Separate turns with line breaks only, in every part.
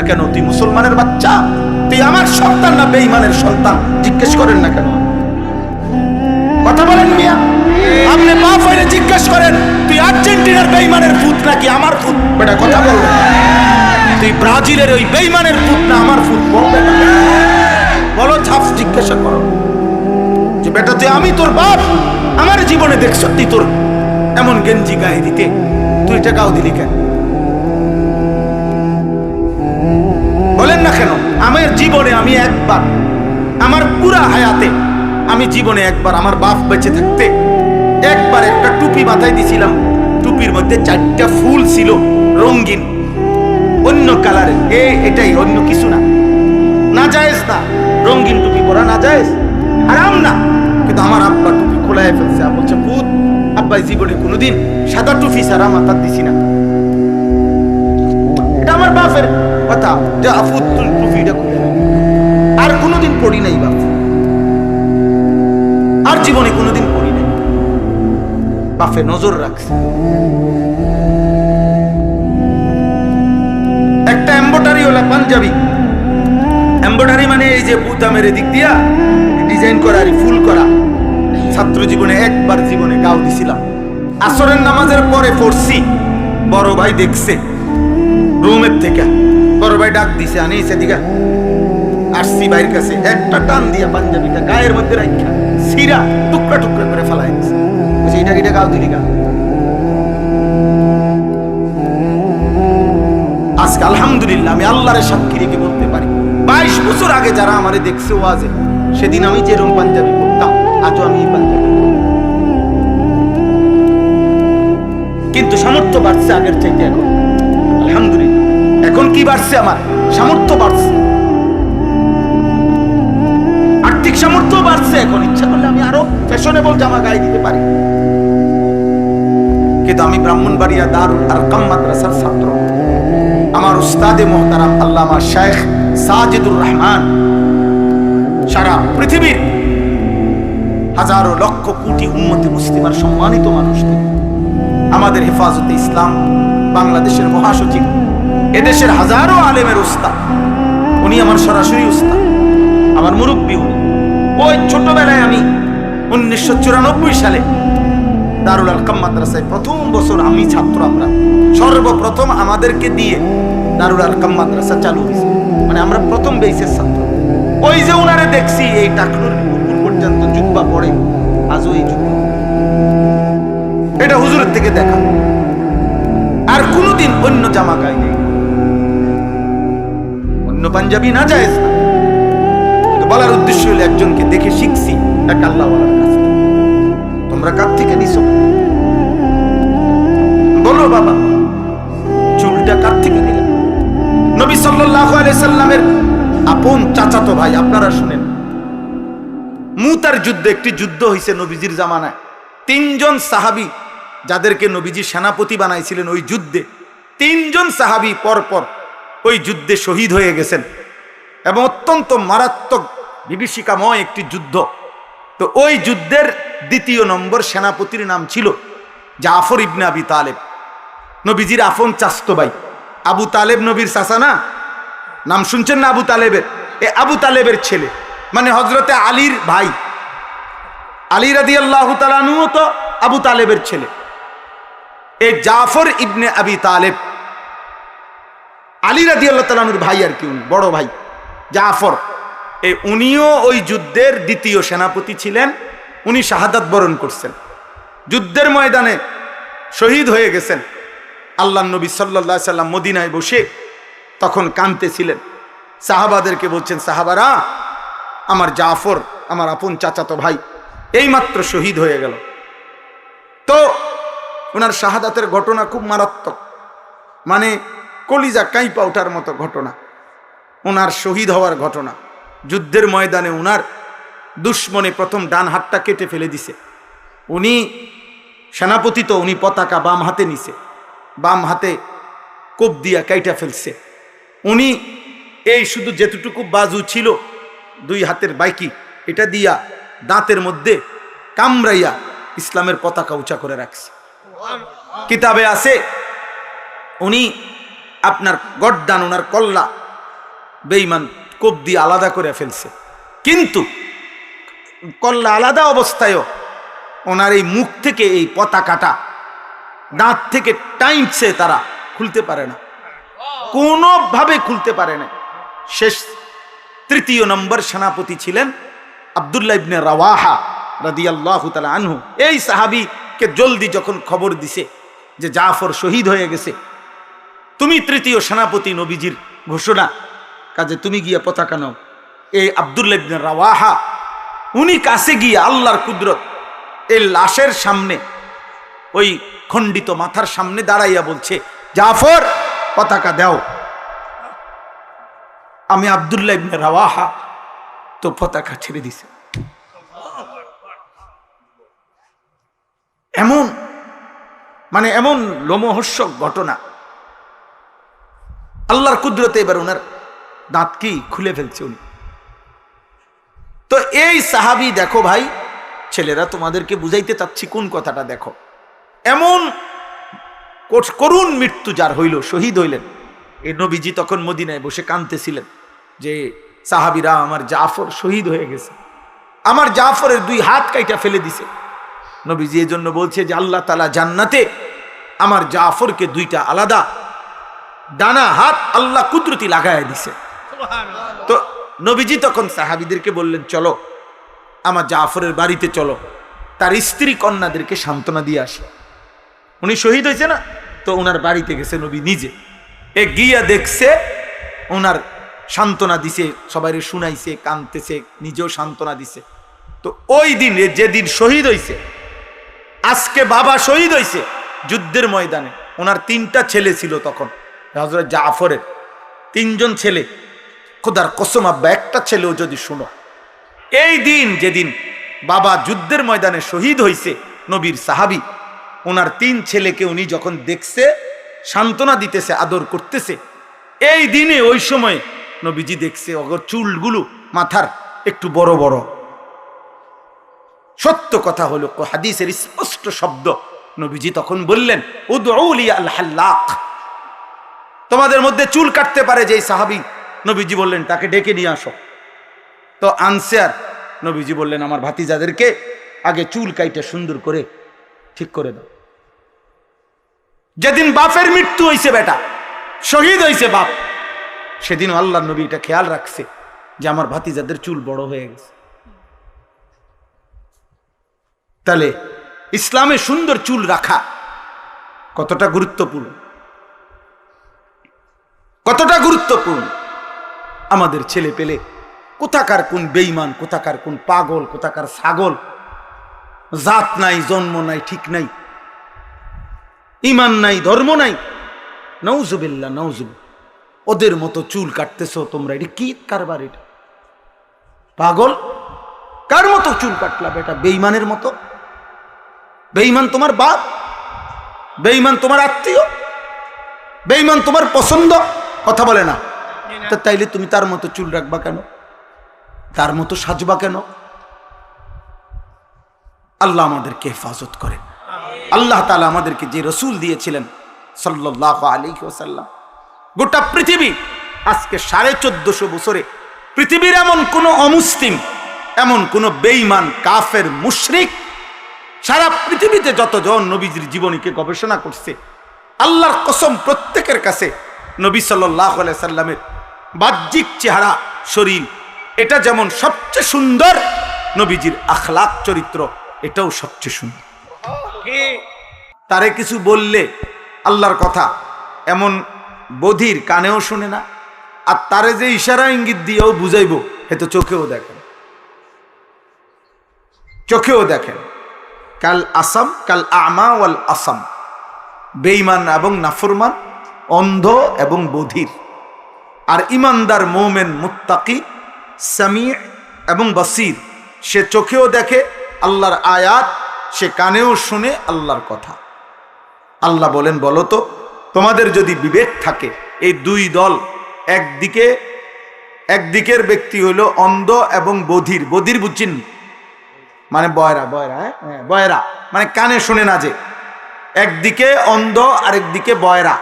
কেন? তুই মুসলমানের বাচ্চা, তুই আমার সন্তান না বেঈমানের সন্তান? জিজ্ঞেস করেন না কেন? কথা বলেন মিয়া, আপনি বাপ হইলে জিজ্ঞেস করেন তুই আর্জেন্টিনার বেঈমানের পুত নাকি আমার পুত? বেটা কথা বল, তুই ব্রাজিলের ওই বেঈমানের পুত না আমার পুত? বলো, ঝাপ জিজ্ঞাসা করো যে বেটা তুই, আমি তোর বাপ, আমার জীবনে দেখ সত্যি তোর এমন গেঞ্জি গায়ে দিতে, তুই টাকাও দিলি কেন? বলেন না কেন? আমার জীবনে আমি একবার, আমার পুরা হায়াতে আমি জীবনে একবার আমার বাপ বেঁচে থাকতে একবার একটা টুপি মাথায় দিছিলাম, টুপির মধ্যে 4টা ফুল ছিল রঙিন অন্য কালারের। এটাই, অন্য কিছু না। না জায়েজ না, রঙিন টুপি পরা না জায়েজ, হারাম না। কিন্তু আমার আব্বা টুপি খোলায় ফেলছে। বলছে পুত, আব্বাই জীবনে কোনোদিন সাদা টুপি ছাড়া মাথা দিছি না। এটা আমার বাপের কথা যে আফু টুপিটা খুলে, আর কোনোদিন পড়ি নাই বাপ, আর জীবনে কোনোদিন পড়ি নাই। বাপে নজর রাখছে। একটা এমব্রয়ডারি ওলা পাঞ্জাবি, এমব্রয়ডারি মানে এই যে বুতামের দিক দিয়া ডিজাইন করা আর ফুল করা, ছাত্র জীবনে একবার জীবনে গাও দিছিলাম। আসরের নামাজের পরে পড়ছি, বড় ভাই দেখছে রুমের থেকে, বড় ভাই ডাক দিছে, আনি সেদিকে আসছি ভাইয়ের কাছে, একটা টান দিয়া পাঞ্জাবিটা গায়ের মধ্যে রাখা সিরা টুকরা টুকরা করে ফেলাই দিছে। বলছে এটা কিটা গাও দিলি গা? আজকে আলহামদুলিল্লাহ আমি আল্লাহর সাক্ষী রেখে বলতে পারি, 22 বছর আগে যারা আমারে দেখছে ওয়াজে, সেদিন আমি যেরকম পাঞ্জাবি পরতাম আজও আমি এই পাঞ্জাবি। কিন্তু সামর্থ্য বাড়ছে আগের চাইতে এখন, আলহামদুলিল্লাহ। এখন কি বাড়ছে? আমার সামর্থ্য বাড়ছে, আর্থিক সামর্থ্য বাড়ছে। এখন ইচ্ছা করলে আমি আরো ফ্যাশনেবল জামা গায়ে দিতে পারি। কিন্তু আমি ব্রাহ্মণবাড়িয়া দারুল আরকাম মাদ্রাসার ছাত্র। আমার উস্তাদে মুহতারাম আল্লামা শেখ সাজিদুর রহমান সারা পৃথিবীর হাজারো লক্ষ কোটি উম্মতে মুসলিমার সম্মানিত মানুষ, আমাদের হেফাজতে ইসলাম বাংলাদেশের মহাসচিব, এদেশের হাজারো আলেমের উস্তাদ। উনি আমার সরাসরি উস্তাদ, আমার মুরব্বী উনি। ওই ছোটবেলায় আমি 1994 সালে দারুল আরকাম মাদ্রাসায় প্রথম বছর আমি ছাত্র, আমরা সর্বপ্রথম আমাদেরকে দিয়ে দারুল আরকাম মাদ্রাসা চালু হয়েছে, মানে আমরা প্রথম বেসের ছাত্র। ওই যে উনারে দেখছি এই টাকনুর উপর পর্যন্ত জুব্বা পরে, আজও এই জুব্বা, এটা হুজুরের থেকে দেখা। আর কোনোদিন অন্য জামা গায়ে নেই, অন্য পাঞ্জাবি না জায়েজ না। বলার উদ্দেশ্য হলো একজনকে দেখে শিখছি, এক আল্লাহওয়ালার কাছে। তোমরা কার থেকে নিছো? বলো বাবা, চুলটা কার থেকে নিলে? নবী সাল্লাল্লাহু আলাইহি সাল্লামের আপন চাচাতো ভাই। আপনারা শুনেন, মুতার যুদ্ধে, একটি যুদ্ধ হয়েছে নবীজির জামানায়। 3 জন সাহাবী যাদেরকে নবীজি সেনাপতি বানাইছিলেন, ওই যুদ্ধে 3 জন সাহাবী পরপর ওই যুদ্ধে শহীদ হয়ে গেছেন, এবং অত্যন্ত মারাত্মক বিভীষিকাময় একটি যুদ্ধ। তো ওই যুদ্ধের 2 নম্বর সেনাপতির নাম ছিল জাফর ইবনে আবি তালেব, নবীজির আপন চাচতো ভাই। আবু তালেব নবীর চাচা না? নাম শুনছেন না আবু তালেবের? এ আবু তালেবের ছেলে, মানে হযরতে আলীর ভাই। আলী রাদিয়াল্লাহু তাআলা আনহু তো আবু তালেবের ছেলে। এই জাফর ইবনে আবি তালেব আলী রাদিয়াল্লাহু তাআলা আনহুর ভাই, আর কি উনি বড় ভাই জাফর। উনিও ওই যুদ্ধের 2য় সেনাপতি ছিলেন। উনি শাহাদাত বরণ করছেন, যুদ্ধের ময়দানে শহীদ হয়ে গেছেন। আল্লাহর নবী সাল্লাল্লাহু আলাইহি সাল্লাম মদিনায় বসে তখন কাঁদতেছিলেন, সাহাবাদেরকে বলছেন, সাহাবারা, আমার জাফর, আমার আপন চাচাতো ভাই, এইমাত্র শহীদ হয়ে গেল। তো ওনার শাহাদাতের ঘটনা খুব মারাত্মক, মানে কলিজা কাঁইপা ওঠার মতো ঘটনা। ওনার শহীদ হওয়ার ঘটনা, যুদ্ধের ময়দানে ওনার দুশ্মনে প্রথম ডান হাতটা কেটে ফেলে দিছে। উনি সেনাপতি, তো উনি পতাকা বাম হাতে নিছে, বাম হাতে কোপ দিয়া কাইটা ফেলছে। উনি এই শুধু যেতটুকু বাজু ছিল 2 হাতের বাইকি, এটা দিয়া দাঁতের মধ্যে কামড়াইয়া ইসলামের পতাকা উঁচা করে রাখছে। কিতাবে আছে উনি আপনার গর্দান, ওনার কল্লা বেঈমান কোপ দিয়ে আলাদা করে ফেলছে, কিন্তু কল্লা আলাদা অবস্থায়ও ওনার এই মুখ থেকে এই পতাকাটা দাঁত থেকে টাইমছে, তারা খুলতে পারে না, কোনোভাবে খুলতে পারে না। শেষ 3 নম্বর সেনাপতি ছিলেন আব্দুল্লাহ ইবনে রাওয়াহা রাদিয়াল্লাহু তাআলা আনহু। এই সাহাবীকে জলদি যখন খবর দিছে যে জাফর শহীদ হয়ে গেছে, তুমি 3য় সেনাপতি, নবীজির ঘোষণা, কাজে তুমি গিয়ে পতাকা নাও। এই আব্দুল্লাহ ইবনে রাওয়াহা উনি কাছে গিয়ে আল্লাহর কুদরত এই লাশের সামনে, ওই খণ্ডিত মাথার সামনে দাঁড়াইয়া বলছে, জাফর পতাকা দাও। আমি আব্দুল্লাহ ইবনে রাওয়াহা তো পতাকা ছেড়ে দিছে। এমন মানে এমন লোমহর্ষক ঘটনা, আল্লাহর কুদরতে এবার ওনার দাঁত কি খুলে ফেলছে উনি। তো এই সাহাবী, দেখো ভাই ছেলেরা, তোমাদেরকে বুঝাইতে চাচ্ছি কোন কথাটা, দেখো এমন করুণ মৃত্যু যার হইল, শহীদ হইলেন। এই নবীজি তখন মদিনায় বসে কাঁদতেছিলেন যে সাহাবীরা, আমার জাফর শহীদ হয়ে গেছে, আমার জাফরের 2 হাত কাইটা ফেলে দিছে। নবীজি এই জন্য বলছে যে আল্লাহ তাআলা জান্নাতে আমার জাফরকে 2টা আলাদা ডানা হাত আল্লাহ কুদরতি লাগায় দিছে। তো নবীজি তখন সাহাবীদেরকে বললেন, চলো আমার জাফরের বাড়িতে চলো, তার স্ত্রী কন্যাদেরকে সান্ত্বনা দিয়ে আসি। উনি শহীদ হয়েছে না, তো ওনার বাড়িতে গেছে নবী নিজে, গিয়া দেখছে, ওনার সান্ত্বনা দিছে, সবাই শুনাইছে, কাঁদতেছে, নিজেও সান্ত্বনা দিছে। তো ওই দিন, যেদিন শহীদ হয়েছে, আজকে বাবা শহীদ হয়েছে যুদ্ধের ময়দানে। ওনার 3টা ছেলে ছিল তখন, হযরত জাফরের 3 জন ছেলে। খোদার কসম আব্বা, একটা ছেলেও যদি শুনো, এই দিন যেদিন বাবা যুদ্ধের ময়দানে শহীদ হয়েছে, নবীর সাহাবী, ওনার 3 ছেলেকে উনি যখন দেখছে, সান্ত্বনা দিতেছে, আদর করতেছে, এই দিনে ওই সময় নবীজি দেখছে ওগর চুলগুলো মাথার একটু বড় বড়। সত্য কথা হলো, হাদিসের স্পষ্ট শব্দ, নবীজি তখন বললেন, উদউ লি আল হাল্লাক, তোমাদের মধ্যে চুল কাটতে পারে যেই সাহাবী, নবীজি বললেন তাকে ডেকে নিয়ে আসো। তো আনছে, আর নবীজি বললেন, আমার ভাতিজাদেরকে আগে চুল কাইটে সুন্দর করে ঠিক করে দাও। যেদিন বাপের মৃত্যু হয়েছে, বেটা শহীদ হয়েছে বাপ, সেদিন আল্লাহর নবী এটা খেয়াল রাখছে যে আমার ভাতিজাদের চুল বড় হয়ে গেছে। তাহলে ইসলামে সুন্দর চুল রাখা কতটা গুরুত্বপূর্ণ, কতটা গুরুত্বপূর্ণ। আমাদের ছেলে পেলে কোথাকার কোন বেঈমান, কোথাকার কোন পাগল, কোথাকার ছাগল, জাত নাই, জন্ম নাই, ঠিক নাই, ঈমান নাই, ধর্ম নাই, নাউজুবিল্লাহ নাউজুবিল্লাহ, ওদের মতো চুল কাটতেছো তোমরা, এটা কি কারবার? এটা পাগল, কার মতো চুল কাটলা বেটা? বেঈমানের মতো। বেঈমান তোমার বাপ, বেঈমান তোমার আত্মীয়, বেঈমান তোমার পছন্দ, কথা বলে না, তো তাইলে তুমি তার মতো চুল রাখবা কেন? তার মতো সাজবা কেন? আল্লাহ আমাদেরকে হেফাজত করেন। আল্লাহ তাআলা আমাদেরকে যে রসুল দিয়েছিলেন সাল্লাল্লাহু আলাইহি ওয়াসাল্লাম, গোটা পৃথিবী আজকে 1450 বছরে পৃথিবীর এমন কোন অমুসলিম, এমন কোন বেঈমান, কাফের, মুশরিক, সারা পৃথিবীতে যতজন নবীজির জীবনীকে গবেষণা করছে, আল্লাহর কসম প্রত্যেকের কাছে নবী সাল্লাল্লাহু আলাইহি সাল্লামের বাহ্যিক চেহারা, শরীর, এটা যেমন সবচেয়ে সুন্দর, নবীজির আখলাক, চরিত্র, এটাও সবচেয়ে সুন্দর। তারে কিছু বললে আল্লাহর কথা, এমন বধির কানেও শুনে না, আর তারে যে ইশারা ইঙ্গিত দিয়েও বুঝাইব, হেতো চোখেও দেখেন, চোখেও দেখেন। কাল আসাম, কাল আমা ওয়াল আসাম, বেঈমান এবং নাফরমান, অন্ধ এবং বধির। আর ইমানদার, মুমিন, মুত্তাকি, সামি' এবং বাসির, সে চোখেও দেখে আল্লাহর আয়াত, সে কানেও শুনে আল্লাহর কথা। আল্লাহ বলেন, বলো তো তোমাদের যদি বিবেক থাকে, এই 2 দল, একদিকের ব্যক্তি হইল অন্ধ এবং বধির। বধির বুঝছেন মানে বয়রা, বয়রা, হ্যাঁ বয়রা মানে কানে শুনে না, যে একদিকে অন্ধ, আরেকদিকে বয়রা,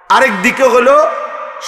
আরেকদিকে হলো